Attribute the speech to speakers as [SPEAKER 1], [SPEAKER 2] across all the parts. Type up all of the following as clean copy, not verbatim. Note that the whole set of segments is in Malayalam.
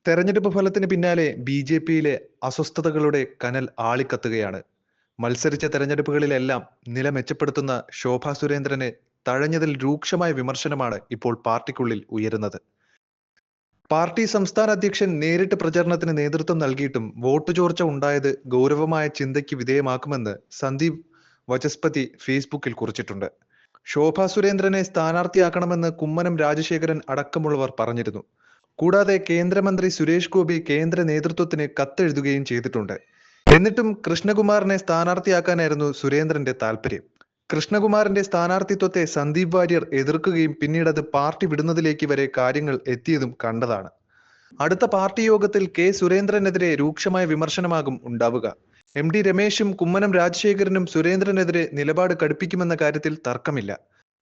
[SPEAKER 1] തെരഞ്ഞെടുപ്പ് ഫലത്തിന് പിന്നാലെ ബി.ജെ.പിയിലെ അസ്വസ്ഥതകളുടെ കനൽ ആളിക്കത്തുകയാണ്. മത്സരിച്ച തെരഞ്ഞെടുപ്പുകളിലെല്ലാം നില മെച്ചപ്പെടുത്തുന്ന ശോഭാ സുരേന്ദ്രന് തഴഞ്ഞതിൽ രൂക്ഷമായ വിമർശനമാണ് ഇപ്പോൾ പാർട്ടിക്കുള്ളിൽ ഉയരുന്നത്. പാർട്ടി സംസ്ഥാന അധ്യക്ഷൻ നേരിട്ട് പ്രചരണത്തിന് നേതൃത്വം നൽകിയിട്ടും വോട്ട് ചോർച്ച ഉണ്ടായത് ഗൗരവമായ ചിന്തയ്ക്ക് വിധേയമാക്കുമെന്ന് സന്ദീപ് വചസ്പതി ഫേസ്ബുക്കിൽ കുറിച്ചിട്ടുണ്ട്. ശോഭാ സുരേന്ദ്രനെ സ്ഥാനാർത്ഥിയാക്കണമെന്ന് കുമ്മനം രാജശേഖരൻ അടക്കമുള്ളവർ പറഞ്ഞിരുന്നു. കൂടാതെ കേന്ദ്രമന്ത്രി സുരേഷ് ഗോപി കേന്ദ്ര നേതൃത്വത്തിന് കത്തെഴുതുകയും ചെയ്തിട്ടുണ്ട്. എന്നിട്ടും കൃഷ്ണകുമാറിനെ സ്ഥാനാർത്ഥിയാക്കാനായിരുന്നു സുരേന്ദ്രന്റെ താല്പര്യം. കൃഷ്ണകുമാറിന്റെ സ്ഥാനാർത്ഥിത്വത്തെ സന്ദീപ് വാര്യർ എതിർക്കുകയും പിന്നീട് അത് പാർട്ടി വിടുന്നതിലേക്ക് വരെ കാര്യങ്ങൾ എത്തിയതും കണ്ടതാണ്. അടുത്ത പാർട്ടി യോഗത്തിൽ കെ സുരേന്ദ്രനെതിരെ രൂക്ഷമായ വിമർശനമാകും ഉണ്ടാവുക. എം.ഡി. രമേശും കുമ്മനം രാജശേഖരനും സുരേന്ദ്രനെതിരെ നിലപാട് കടുപ്പിക്കുമെന്ന കാര്യത്തിൽ തർക്കമില്ല.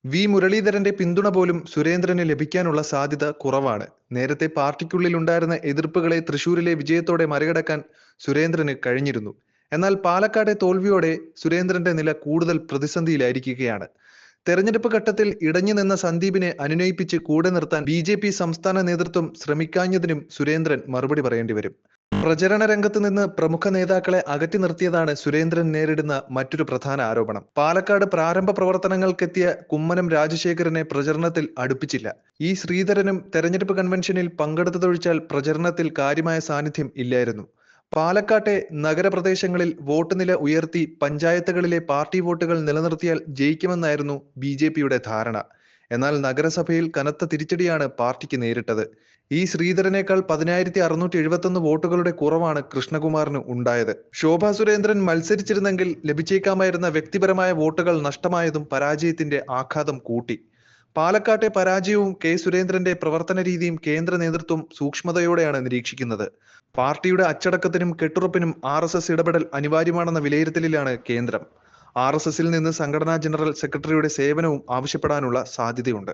[SPEAKER 1] വി മുരളീധരന്റെ പിന്തുണ പോലും സുരേന്ദ്രന് ലഭിക്കാനുള്ള സാധ്യത കുറവാണ്. നേരത്തെ പാർട്ടിക്കുള്ളിൽ ഉണ്ടായിരുന്ന എതിർപ്പുകളെ തൃശൂരിലെ വിജയത്തോടെ മറികടക്കാൻ സുരേന്ദ്രന് കഴിഞ്ഞിരുന്നു. എന്നാൽ പാലക്കാട്ടെ തോൽവിയോടെ സുരേന്ദ്രന്റെ നില കൂടുതൽ പ്രതിസന്ധിയിലായിരിക്കുകയാണ്. തെരഞ്ഞെടുപ്പ് ഘട്ടത്തിൽ ഇടഞ്ഞു നിന്ന സന്ദീപിനെ അനുനയിപ്പിച്ച് കൂടെ നിർത്താൻ ബി.ജെ.പി സംസ്ഥാന നേതൃത്വം ശ്രമിക്കാഞ്ഞതിനും സുരേന്ദ്രൻ മറുപടി പറയേണ്ടി വരും. പ്രചരണ രംഗത്ത് നിന്ന് പ്രമുഖ നേതാക്കളെ അകറ്റി നിർത്തിയതാണ് സുരേന്ദ്രൻ നേരിടുന്ന മറ്റൊരു പ്രധാന ആരോപണം. പാലക്കാട് പ്രാരംഭ പ്രവർത്തനങ്ങൾക്കെത്തിയ കുമ്മനം രാജശേഖരനെ പ്രചരണത്തിൽ അടുപ്പിച്ചില്ല. ഇ. ശ്രീധരനും തെരഞ്ഞെടുപ്പ് കൺവെൻഷനിൽ പങ്കെടുത്തതൊഴിച്ചാൽ പ്രചരണത്തിൽ കാര്യമായ സാന്നിധ്യം ഇല്ലായിരുന്നു. പാലക്കാട്ടെ നഗരപ്രദേശങ്ങളിൽ വോട്ട് നില ഉയർത്തി പഞ്ചായത്തുകളിലെ പാർട്ടി വോട്ടുകൾ നിലനിർത്തിയാൽ ജയിക്കുമെന്നായിരുന്നു ബി.ജെ.പിയുടെ ധാരണ. എന്നാൽ നഗരസഭയിൽ കനത്ത തിരിച്ചടിയാണ് പാർട്ടിക്ക് നേരിട്ടത്. ഇ. ശ്രീധരനേക്കാൾ 10,671 വോട്ടുകളുടെ കുറവാണ് കൃഷ്ണകുമാറിന് ഉണ്ടായത്. ശോഭാ സുരേന്ദ്രൻ മത്സരിച്ചിരുന്നെങ്കിൽ ലഭിച്ചേക്കാമായിരുന്ന വ്യക്തിപരമായ വോട്ടുകൾ നഷ്ടമായതും പരാജയത്തിന്റെ ആഘാതം കൂട്ടി. പാലക്കാട്ടെ പരാജയവും കെ സുരേന്ദ്രന്റെ പ്രവർത്തന രീതിയും കേന്ദ്ര നേതൃത്വം സൂക്ഷ്മതയോടെയാണ് നിരീക്ഷിക്കുന്നത്. പാർട്ടിയുടെ അച്ചടക്കത്തിനും കെട്ടുറപ്പിനും RSS ഇടപെടൽ അനിവാര്യമാണെന്ന വിലയിരുത്തലിലാണ് കേന്ദ്രം. RSSൽ നിന്ന് സംഘടനാ ജനറൽ സെക്രട്ടറിയുടെ സേവനവും ആവശ്യപ്പെടാനുള്ള സാധ്യതയുണ്ട്.